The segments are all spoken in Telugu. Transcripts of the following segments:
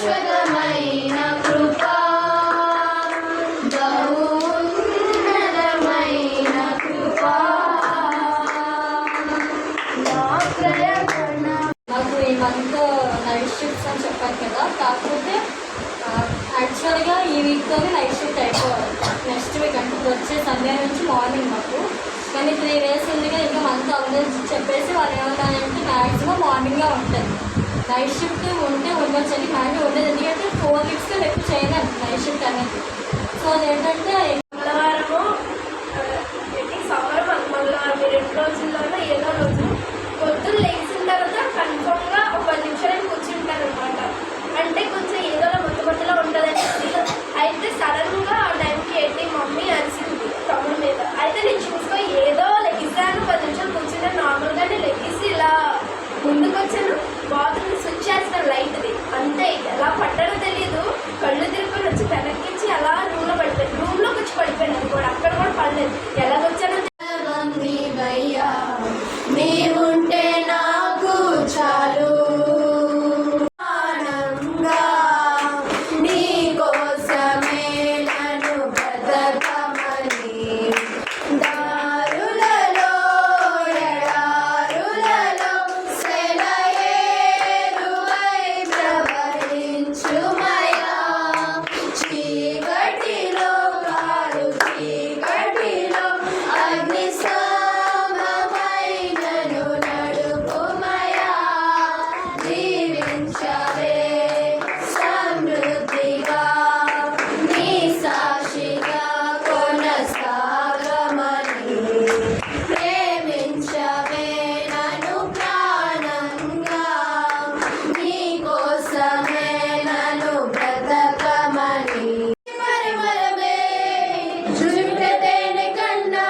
శాశ్వతమైన కృపా బహున్నతమైన కృపా నాకు ఈ మంత్ నైట్ షిఫ్ట్స్ అని చెప్పాను కదా, కాకపోతే యాక్చువల్గా ఈ వీక్తోనే నైట్ షిఫ్ట్ అయిపోవాలి. నెక్స్ట్ వీక్ అంటే వచ్చే సండే నుంచి మార్నింగ్ మాకు, కానీ 3 days ఉందిగా ఇంకా మంత్ అవ్వదని చెప్పేసి వాళ్ళు ఏమవుతానంటే మ్యాక్సిమం మార్నింగ్గా ఉంటుంది. నైట్ షిఫ్ట్ ఉంటే ఉండొచ్చని మ్యాక్సిమం ఉండేది, ఎందుకంటే 4 weeks ఎక్కువ చేయలేము నైట్ షిఫ్ట్ అనేది. సో అదేంటంటే మంగళవారము సోమవారం మంగళవారం 2 రోజుల్లోనే ఏదో రోజు పొద్దున్న లేచిన తర్వాత కన్ఫర్మ్గా ఒక 10 నిమిషాలు కూర్చుంటారు అనమాట. అంటే కొంచెం ఏదో మొత్తలో ఉంటుందని. అయితే సడన్గా ఆ టైంకి ఏంటి మమ్మీ అరిసింది తమ్ముడు మీద. అయితే నేను చూసుకో ఏదో లెగిసాను, 10 నిమిషాలు కూర్చున్నాను. నార్మల్గానే లెగిసి ఇలా ముందుకు వచ్చాను, బాత్రూమ్ స్విచ్ చేస్తాను లైట్ది, అంతే. ఎలా పడ్డానో తెలియదు, కళ్ళు తిరుపుకొని వచ్చి వెనక్కించి అలా రూమ్లో పడిపోయాను. రూమ్లోకి వచ్చి పడిపోయాను అది కూడా, అక్కడ కూడా పడలేదు. ఎలాగొచ్చానో నీవుంటే నాకు చాలు, నీ కోసమే నన్ను బ్రతకమని దారులలో ఎడారులలో సెలయేరువై ప్రవహించుమయా. చీకటిలో కారు చీకటిలో అగ్ని సమమైనను నడుపుమయా. జీవించవే సమృద్ధిగా, నీ సాక్షిగా కొనసాగమని. ప్రేమించవే నన్ను ప్రాణంగా, నీ కోసమే నన్ను బ్రతకమని. పరిమళమే జుంటతేనె కన్నా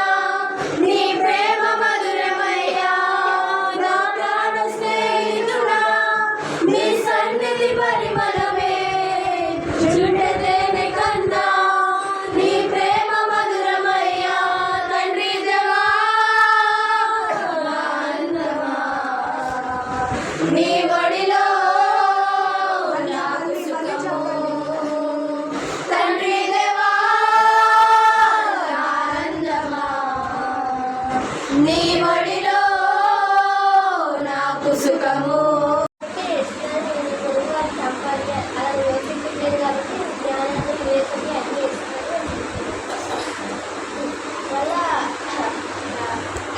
నీ ప్రేమ మధురమయ్యా. నా ప్రాణ స్నేహితుడా నీ సన్నిధి పరిమళమే జుంటతేనె కన్నా నీ ప్రేమ మధురమయ్యా. తండ్రి దేవా ఆనందమా, నీ ఒడిలో నాకు సుఖము. తండ్రి దేవా ఆనందమా, నీ ఒడిలో నాకు సుఖము.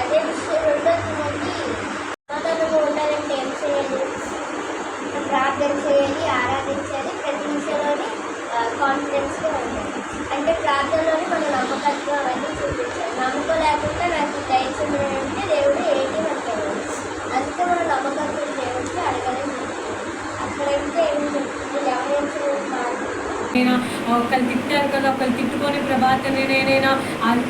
అదే విషయం రెండోది ఉండాలంటే ఏం చేయాలి? ప్రార్థన చేయాలి, ఆరాధించాలి, ప్రతి విషయంలోని కాన్ఫిడెన్స్గా ఉండాలి. అంటే ప్రార్థనలోని మన నమ్మకత్వం అవన్నీ చూపించాలి. నమ్మకం లేకుండా నాకు దయచేసి అంటే దేవుడు ఏంటి అంటాడు. అందుకే మన నమ్మకత్వం దేవుడికి అడగాలని అక్కడైతే ఏమి చెప్తుంది ఒకళ్ళు తిట్టారు కదా, ఒకళ్ళు తిట్టుకొని ప్రభాతనేనైనా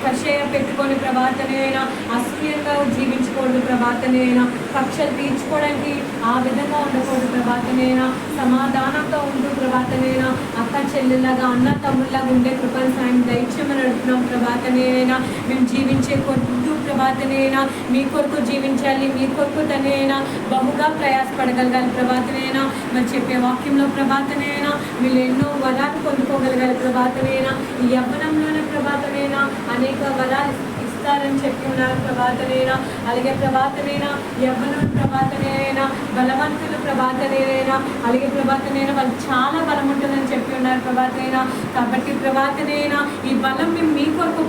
కషాయ పెట్టుకొని ప్రభాతనేనైనా అసూయంగా జీవించకూడదు ప్రభాతనేనైనా కక్షలు తీర్చుకోవడానికి ఆ విధంగా ఉండకూడదు ప్రభాతనేనా. సమాధానంతో ఉంటూ ప్రభాతనేనా అక్క చెల్లెలాగా అన్న తమ్ముళ్ళగా ఉండే కృపను సాయం దైత్యమని అడుగుతున్నాం ప్రభాతనేనైనా. మేము జీవించే కొద్దు ప్రభాతనేనా మీ కొరకు జీవించాలి, మీ కొరకు తనేనా బహుగా ప్రయాసపడగలగాలి ప్రభాతనేనా. మరి చెప్పే వాక్యంలో ప్రభాతనేనా వీళ్ళు ఎన్నో వరాలు పొందుకోగలగాలి ప్రభాతనేనా. ఈ యవ్వనంలోనే ప్రభాతనేనా అనేక వరాలు ఇస్తారని చెప్పి ఉన్నారు ప్రభాతనేనా. అలాగే ప్రభాతనేనా యవ్వనం ప్రభాతనేనా బలవంతులు ప్రభాతనేనా. అలాగే ప్రభాతనేనా వాళ్ళు చాలా బలం ఉంటుందని చెప్పి ఉన్నారు ప్రభాతనేనా. కాబట్టి ప్రభాతనేనా ఈ బలం మేము మీ కొరకు